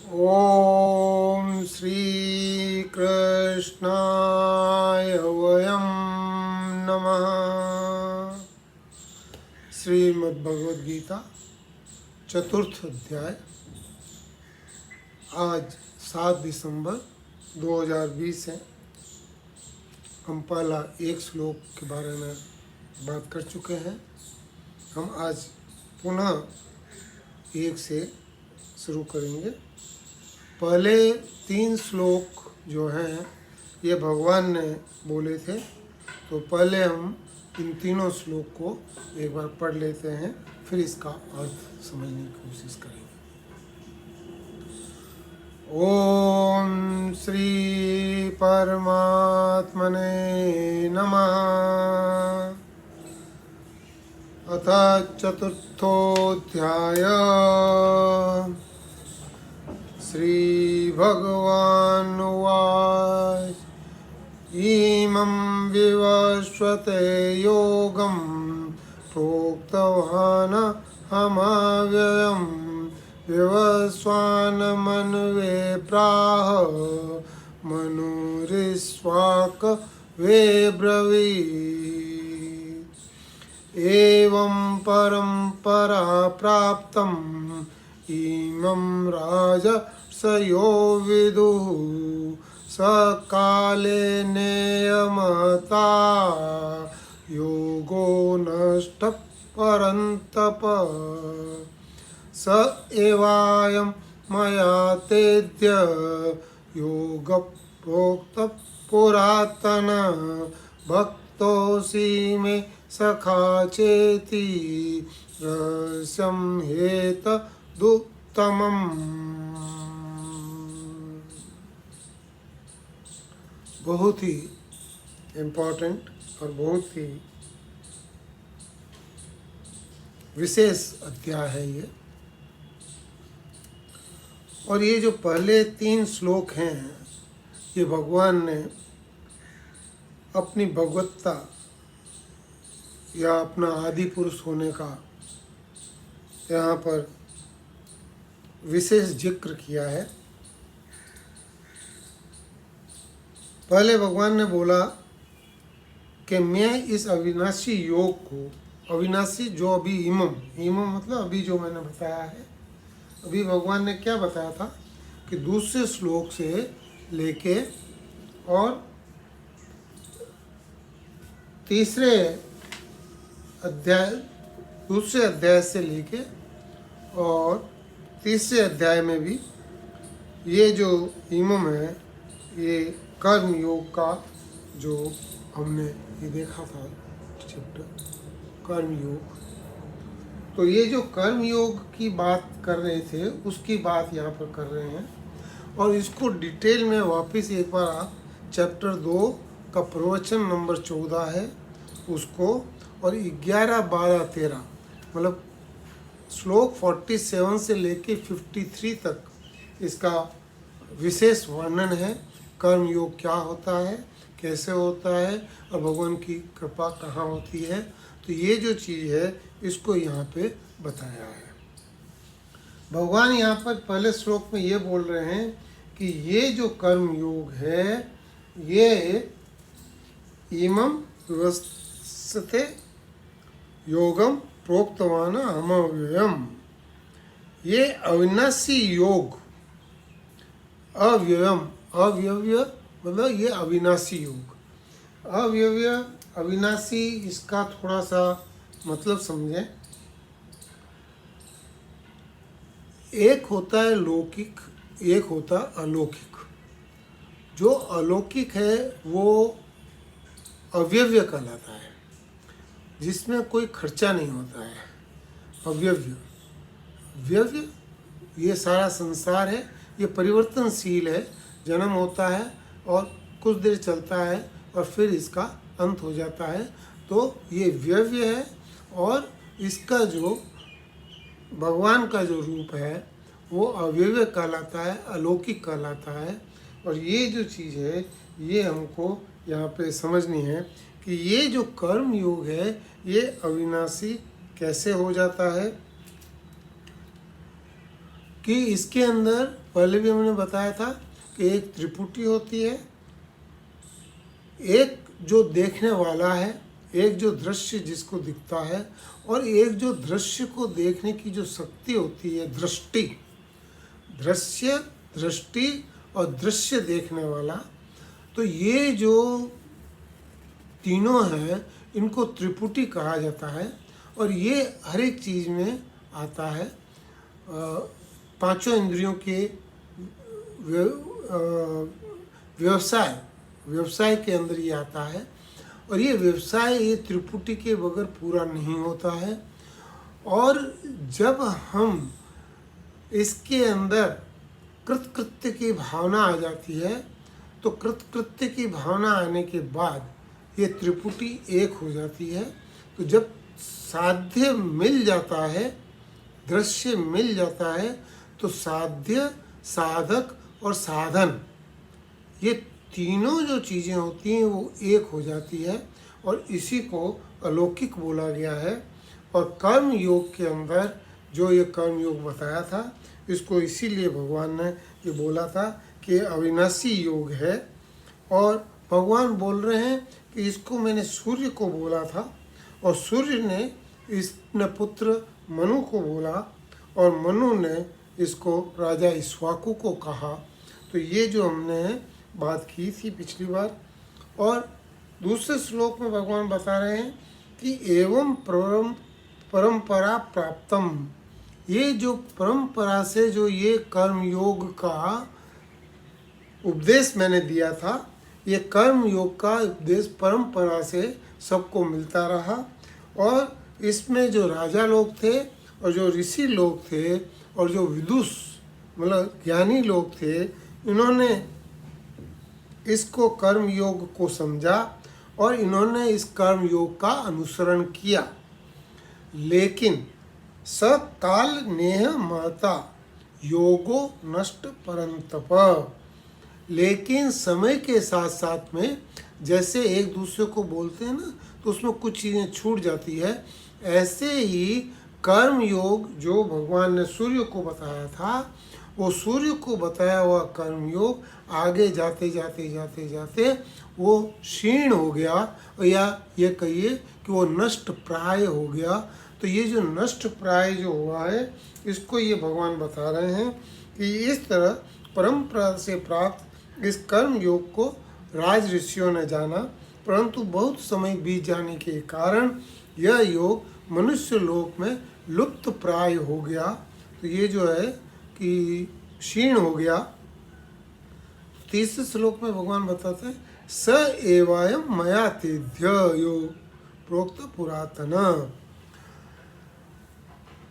ओम श्री कृष्णाय वयं नमः। श्रीमद् भगवद गीता चतुर्थ अध्याय। आज 7 दिसंबर 2020 है। हम पहला एक श्लोक के बारे में बात कर चुके हैं। हम आज पुनः एक से शुरू करेंगे। पहले 3 श्लोक जो हैं ये भगवान ने बोले थे, तो पहले हम इन तीनों श्लोक को एक बार पढ़ लेते हैं, फिर इसका अर्थ समझने की कोशिश करेंगे। ओम श्री परमात्मने नमः। अथ चतुर्थोऽध्याय। श्रीभगवानुवाच इमं विवस्वते योगं प्रोक्तवान् अहमव्ययं विवस्वान्मन्वे प्राह मनुरिक्ष्वाक वे ब्रवीत् एवं परम्परा प्राप्तम् इमं राजर्षयो विदुः सकाले नेयमता योगो नष्टः परन्तप स एवायं मया तेद्य योगः प्रोक्तः पुरातनः भक्तोऽसि मे सखा चेति रहस्यं हेतदुत्तमम्। बहुत ही इम्पोर्टेंट और बहुत ही विशेष अध्याय है ये। और ये जो पहले 3 श्लोक हैं, ये भगवान ने अपनी भगवत्ता या अपना आदि पुरुष होने का यहाँ पर विशेष जिक्र किया है। पहले भगवान ने बोला कि मैं इस अविनाशी योग को, अविनाशी जो अभी इमम मतलब अभी जो मैंने बताया है, अभी भगवान ने क्या बताया था कि दूसरे श्लोक से लेके और दूसरे अध्याय से लेके और तीसरे अध्याय में भी ये जो इमम है, ये कर्म योग का जो हमने ये देखा था चैप्टर कर्म योग, तो ये जो कर्म योग की बात कर रहे थे उसकी बात यहाँ पर कर रहे हैं। और इसको डिटेल में वापस एक बार आप चैप्टर 2 का प्रवचन नंबर 14 है उसको, और 11, 12, 13 मतलब श्लोक 47 से लेके 53 तक इसका विशेष वर्णन है। कर्म योग क्या होता है, कैसे होता है और भगवान की कृपा कहाँ होती है, तो ये जो चीज़ है इसको यहाँ पे बताया है। भगवान यहाँ पर पहले श्लोक में ये बोल रहे हैं कि ये जो कर्म योग है ये इमं विवस्वते योगम प्रोक्तवान् अहमव्ययम्, ये अविनाशी योग, अव्ययम अव्यव्य मतलब ये अविनाशी योग। अव्यव्य अविनाशी, इसका थोड़ा सा मतलब समझें। एक होता है लौकिक, एक होता है अलौकिक। जो अलौकिक है वो अव्यव्य कहलाता है, जिसमें कोई खर्चा नहीं होता है। अव्यव्य व्यव्य ये सारा संसार है, ये परिवर्तनशील है, जन्म होता है और कुछ देर चलता है और फिर इसका अंत हो जाता है, तो ये व्यव्य है। और इसका जो भगवान का जो रूप है वो अव्यव्य कहलाता है, अलौकिक कहलाता है। और ये जो चीज़ है ये हमको यहाँ पे समझनी है कि ये जो कर्म योग है ये अविनाशी कैसे हो जाता है। कि इसके अंदर पहले भी हमने बताया था कि एक त्रिपुटी होती है, एक जो देखने वाला है, एक जो दृश्य जिसको दिखता है, और एक जो दृश्य को देखने की जो शक्ति होती है, दृष्टि, दृश्य, दृष्टि और दृश्य देखने वाला। तो ये जो तीनों हैं इनको त्रिपुटी कहा जाता है। और ये हर एक चीज़ में आता है, पांचों इंद्रियों के व्यवसाय के अंदर ये आता है। और ये व्यवसाय ये त्रिपुटी के बगैर पूरा नहीं होता है। और जब हम इसके अंदर कृतकृत्य की भावना आ जाती है, तो कृतकृत्य की भावना आने के बाद ये त्रिपुटी एक हो जाती है। तो जब साध्य मिल जाता है, दृश्य मिल जाता है, तो साध्य, साधक और साधन, ये तीनों जो चीज़ें होती हैं वो एक हो जाती है। और इसी को अलौकिक बोला गया है। और कर्म योग के अंदर जो ये कर्म योग बताया था, इसको इसीलिए भगवान ने ये बोला था कि अविनाशी योग है। और भगवान बोल रहे हैं कि इसको मैंने सूर्य को बोला था, और सूर्य ने इसने पुत्र मनु को बोला, और मनु ने इसको राजा इक्ष्वाकु को कहा। तो ये जो हमने बात की थी पिछली बार। और दूसरे श्लोक में भगवान बता रहे हैं कि एवं परंपरा प्राप्तम, ये जो परंपरा से जो ये कर्म योग का उपदेश मैंने दिया था, ये कर्म योग का उपदेश परंपरा से सबको मिलता रहा। और इसमें जो राजा लोग थे और जो ऋषि लोग थे और जो विदुष मतलब ज्ञानी लोग थे, इन्होंने इसको कर्म योग को समझा और इन्होंने इस कर्म योग का अनुसरण किया। लेकिन सकाल नेह महता योगो नष्ट परंतप, लेकिन समय के साथ साथ में जैसे एक दूसरे को बोलते हैं ना, तो उसमें कुछ चीज़ें छूट जाती है। ऐसे ही कर्म योग जो भगवान ने सूर्य को बताया था, वो सूर्य को बताया हुआ कर्म योग आगे जाते जाते जाते जाते वो क्षीण हो गया, या ये कहिए कि वो नष्ट प्राय हो गया। तो ये जो नष्ट प्राय जो हुआ है, इसको ये भगवान बता रहे हैं कि इस तरह परंपरा से प्राप्त इस कर्म योग को राज ऋषियों ने जाना, परंतु बहुत समय बीत जाने के कारण यह योग मनुष्य लोक में लुप्त प्राय हो गया। तो ये जो है कि क्षीण हो गया। तीसरे श्लोक में भगवान बताते हैं स एवायम मया तेभ्य योग प्रोक्त पुरातन,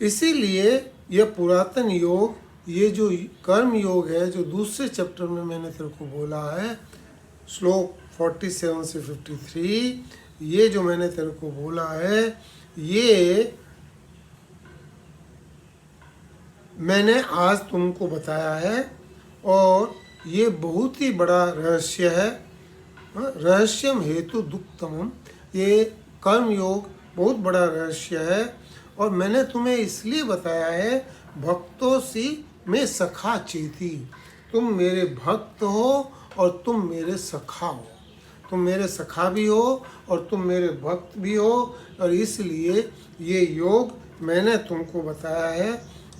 इसीलिए यह पुरातन योग, ये जो कर्म योग है जो दूसरे चैप्टर में मैंने तेरे को बोला है, श्लोक 47 से 53, ये जो मैंने तेरे को बोला है, ये मैंने आज तुमको बताया है। और ये बहुत ही बड़ा रहस्य है, रहस्यम हेतु दुक्तमम, ये कर्म योग बहुत बड़ा रहस्य है। और मैंने तुम्हें इसलिए बताया है भक्तों सी में सखा चेती, तुम मेरे भक्त हो और तुम मेरे सखा हो, तुम मेरे सखा भी हो और तुम मेरे भक्त भी हो। और इसलिए ये योग मैंने तुमको बताया है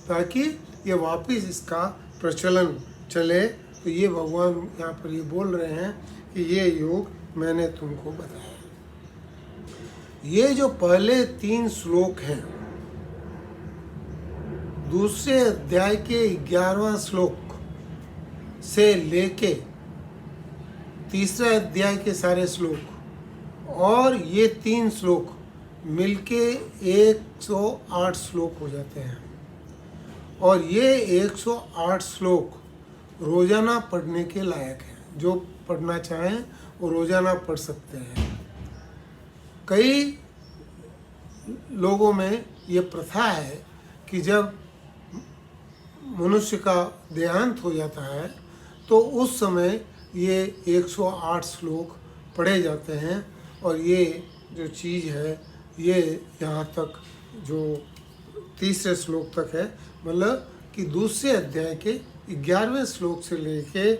ताकि ये वापस इसका प्रचलन चले। तो ये भगवान यहाँ पर ये बोल रहे हैं कि ये योग मैंने तुमको बताया। ये जो पहले 3 श्लोक हैं, दूसरे अध्याय के 11वां श्लोक से लेके तीसरे अध्याय के सारे श्लोक और ये 3 श्लोक मिलके 108 श्लोक हो जाते हैं। और ये 108 श्लोक रोजाना पढ़ने के लायक हैं। जो पढ़ना चाहें वो रोजाना पढ़ सकते हैं। कई लोगों में ये प्रथा है कि जब मनुष्य का देहांत हो जाता है तो उस समय ये 108 श्लोक पढ़े जाते हैं। और ये जो चीज़ है ये यहाँ तक जो तीसरे श्लोक तक है, मतलब कि दूसरे अध्याय के 11वें श्लोक से लेके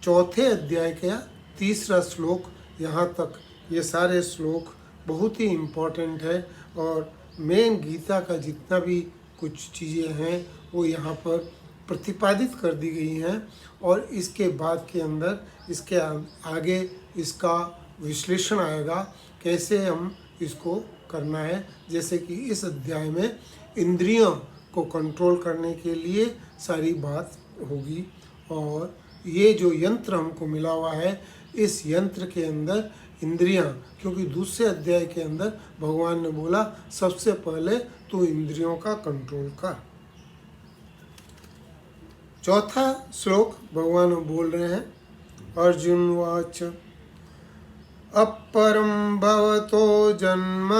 चौथे अध्याय का तीसरा श्लोक यहाँ तक, ये सारे श्लोक बहुत ही इम्पोर्टेंट है और मेन गीता का जितना भी कुछ चीज़ें हैं वो यहाँ पर प्रतिपादित कर दी गई हैं। और इसके बाद के अंदर इसके आगे इसका विश्लेषण आएगा, कैसे हम इसको करना है। जैसे कि इस अध्याय में इंद्रियों को कंट्रोल करने के लिए सारी बात होगी, और ये जो यंत्र हमको मिला हुआ है, इस यंत्र के अंदर इंद्रियां, क्योंकि दूसरे अध्याय के अंदर भगवान ने बोला सबसे पहले तू इंद्रियों का कंट्रोल कर। चौथा श्लोक भगवान बोल रहे हैं, अर्जुन वाच अपरम भवतो जन्म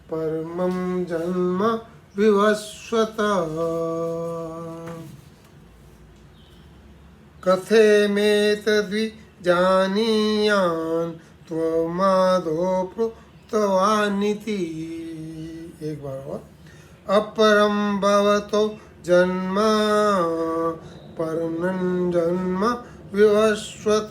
परमं जन्म विवस्वत कथेमेतद्वि जानीयान् त्वमादो प्रोक्तवानिति। एक बार और, अपरम भवतो जन्म परमं जन्म विवस्वत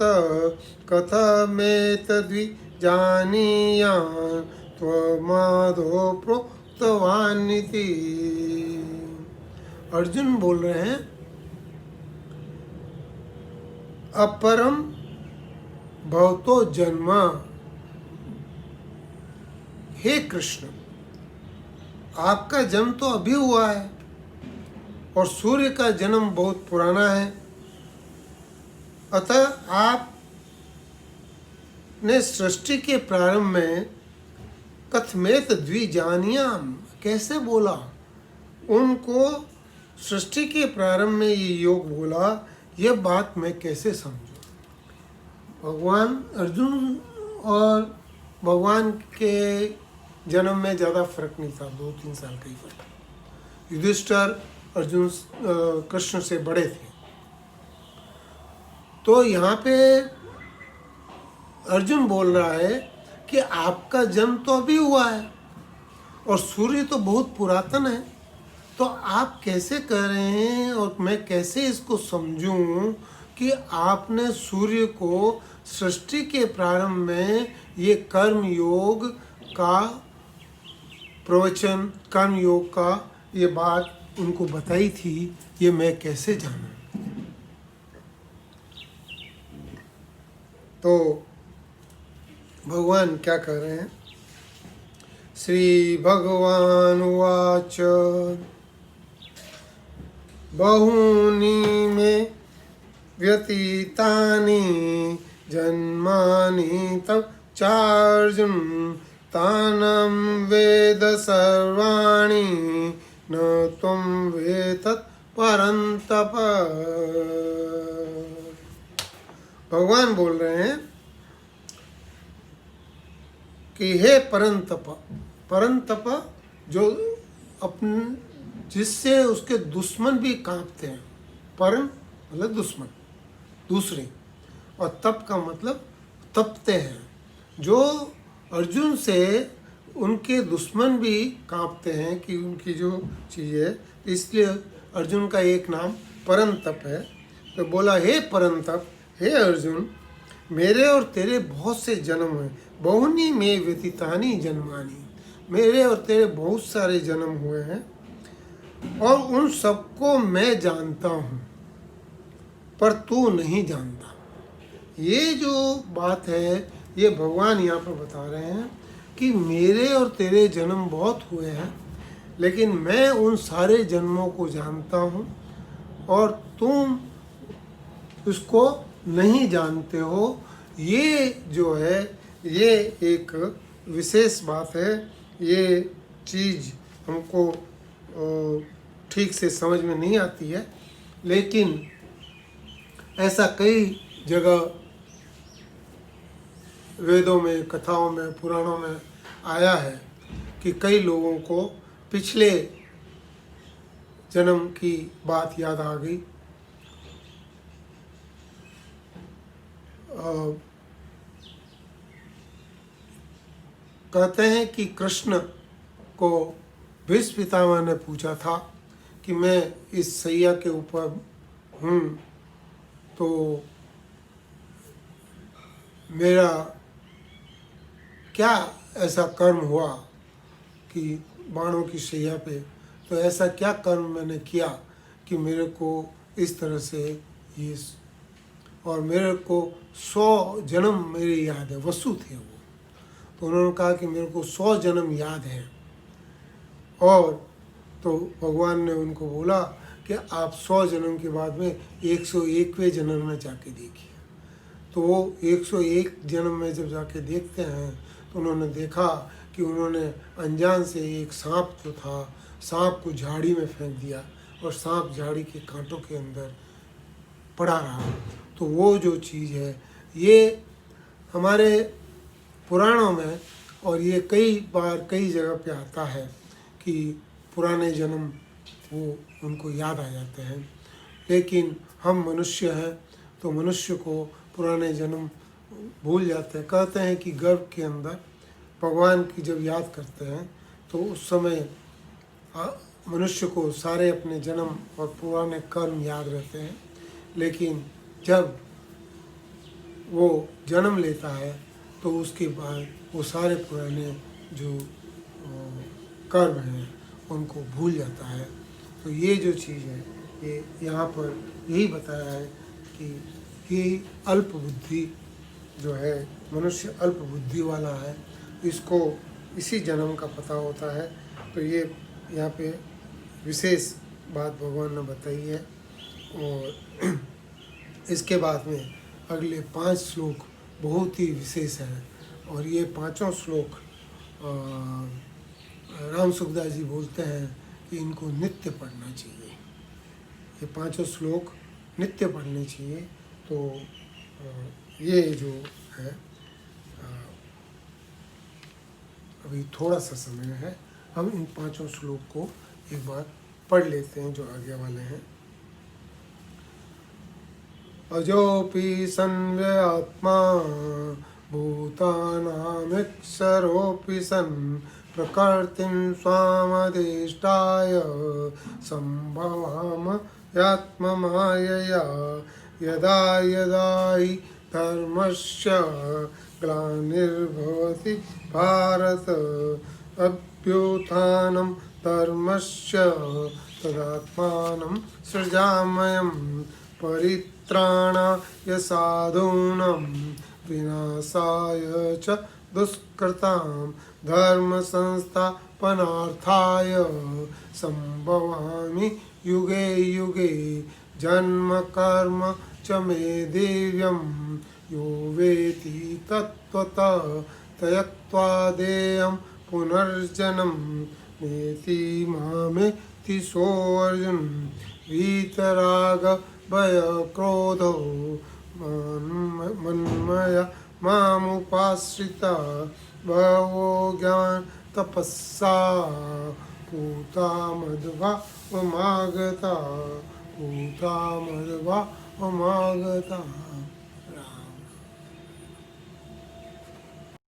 कथमेतद्वि जानीयान् त्वमादो प्रोक्तवानिति। अर्जुन बोल रहे हैं, अपरम भवतो जन्म, हे कृष्ण आपका जन्म तो अभी हुआ है और सूर्य का जन्म बहुत पुराना है, अतः आप ने सृष्टि के प्रारंभ में कथमेत द्विजानियाम कैसे बोला, उनको सृष्टि के प्रारंभ में ये योग बोला, यह बात मैं कैसे समझूं। भगवान अर्जुन और भगवान के जन्म में ज़्यादा फर्क नहीं था, 2-3 साल का ही फर्क। युधिष्ठिर अर्जुन कृष्ण से बड़े थे। तो यहाँ पे अर्जुन बोल रहा है कि आपका जन्म तो अभी हुआ है और सूर्य तो बहुत पुरातन है, तो आप कैसे कह रहे हैं और मैं कैसे इसको समझूं कि आपने सूर्य को सृष्टि के प्रारंभ में ये कर्म योग का प्रवचन, कर्म योग का ये बात उनको बताई थी, ये मैं कैसे जानूं। तो भगवान क्या कह रहे हैं, श्री भगवान उवाच बहूनि मे व्यतीतानि जन्मानि तव चार्जुन तानं वेद सर्वाणि न त्वं वेत्तत् परन्तप। भगवान बोल रहे हैं कि हे परंतप, परंतप जो अपन जिससे उसके दुश्मन भी कांपते हैं, परन मतलब दुश्मन, दूसरे, और तप का मतलब तपते हैं, जो अर्जुन से उनके दुश्मन भी कांपते हैं कि उनकी जो चीज़ है, इसलिए अर्जुन का एक नाम परंतप है। तो बोला हे परंतप, हे अर्जुन मेरे और तेरे बहुत से जन्म हैं, बहुनी में व्यतीतानि जन्मानि, मेरे और तेरे बहुत सारे जन्म हुए हैं और उन सबको मैं जानता हूँ पर तू नहीं जानता। ये जो बात है ये भगवान यहाँ पर बता रहे हैं कि मेरे और तेरे जन्म बहुत हुए हैं, लेकिन मैं उन सारे जन्मों को जानता हूँ और तुम उसको नहीं जानते हो। ये जो है ये एक विशेष बात है, ये चीज़ हमको ठीक से समझ में नहीं आती है, लेकिन ऐसा कई जगह वेदों में, कथाओं में, पुराणों में आया है कि कई लोगों को पिछले जन्म की बात याद आ गई। कहते हैं कि कृष्ण को भीष्म पितामह ने पूछा था कि मैं इस सैया के ऊपर हूँ तो मेरा क्या ऐसा कर्म हुआ कि बाणों की शैया पे, तो ऐसा क्या कर्म मैंने किया कि मेरे को इस तरह से ये, और मेरे को 100 जन्म मेरे याद है। वसु थे वो, तो उन्होंने कहा कि मेरे को 100 जन्म याद हैं। और तो भगवान ने उनको बोला कि आप 100 जन्म के बाद में 101वें जन्म में जाके देखिए। तो वो 101 जन्म में जब जाके देखते हैं तो उन्होंने देखा कि उन्होंने अनजान से एक सांप जो था, सांप को झाड़ी में फेंक दिया और सांप झाड़ी के कांटों के अंदर पड़ा रहा। तो वो जो चीज़ है ये हमारे पुराणों में, और ये कई बार कई जगह पे आता है कि पुराने जन्म वो उनको याद आ जाते हैं। लेकिन हम मनुष्य हैं तो मनुष्य को पुराने जन्म भूल जाते हैं। कहते हैं कि गर्भ के अंदर भगवान की जब याद करते हैं तो उस समय मनुष्य को सारे अपने जन्म और पुराने कर्म याद रहते हैं, लेकिन जब वो जन्म लेता है तो उसके बाद वो सारे पुराने जो कर्म हैं उनको भूल जाता है। तो ये जो चीज़ है ये यहाँ पर यही बताया है कि ये अल्प बुद्धि जो है, मनुष्य अल्प बुद्धि वाला है, इसको इसी जन्म का पता होता है। तो ये यहाँ पे विशेष बात भगवान ने बताई है। और इसके बाद में अगले 5 श्लोक बहुत ही विशेष हैं, और ये पांचों श्लोक राम सुखदास जी बोलते हैं कि इनको नित्य पढ़ना चाहिए। ये पांचों श्लोक नित्य पढ़ने चाहिए। तो ये जो है अभी थोड़ा सा समय है, हम इन पांचों श्लोक को एक बार पढ़ लेते हैं जो आगे वाले हैं। अजोपि संव्यात्मा भूतानामीक्षरोऽपि सन् प्रकृतिं स्वामधिष्ठाय सम्भवाम्यात्ममायया यदा यदा हि धर्मस्य ग्लानिर्भवति भारत अभ्युत्थानं धर्मस्य तदात्मानं सृजाम्यहं परित्राणाय साधूनां विनाशाय च दुष्कृतां धर्मसंस्थापनार्थाय सम्भवामि युगे युगे जन्म कर्म च मे दिव्यं यो वेति तत्त्वतः त्यक्त्वा देयं पुनर्जन्म नेति मामेति सोऽर्जुन वीतराग भय क्रोधो मन्मया मामुपाश्रिता बहवो ज्ञान तपस्सा पूता मध्वा वमागता पूता मध्वा वमागता।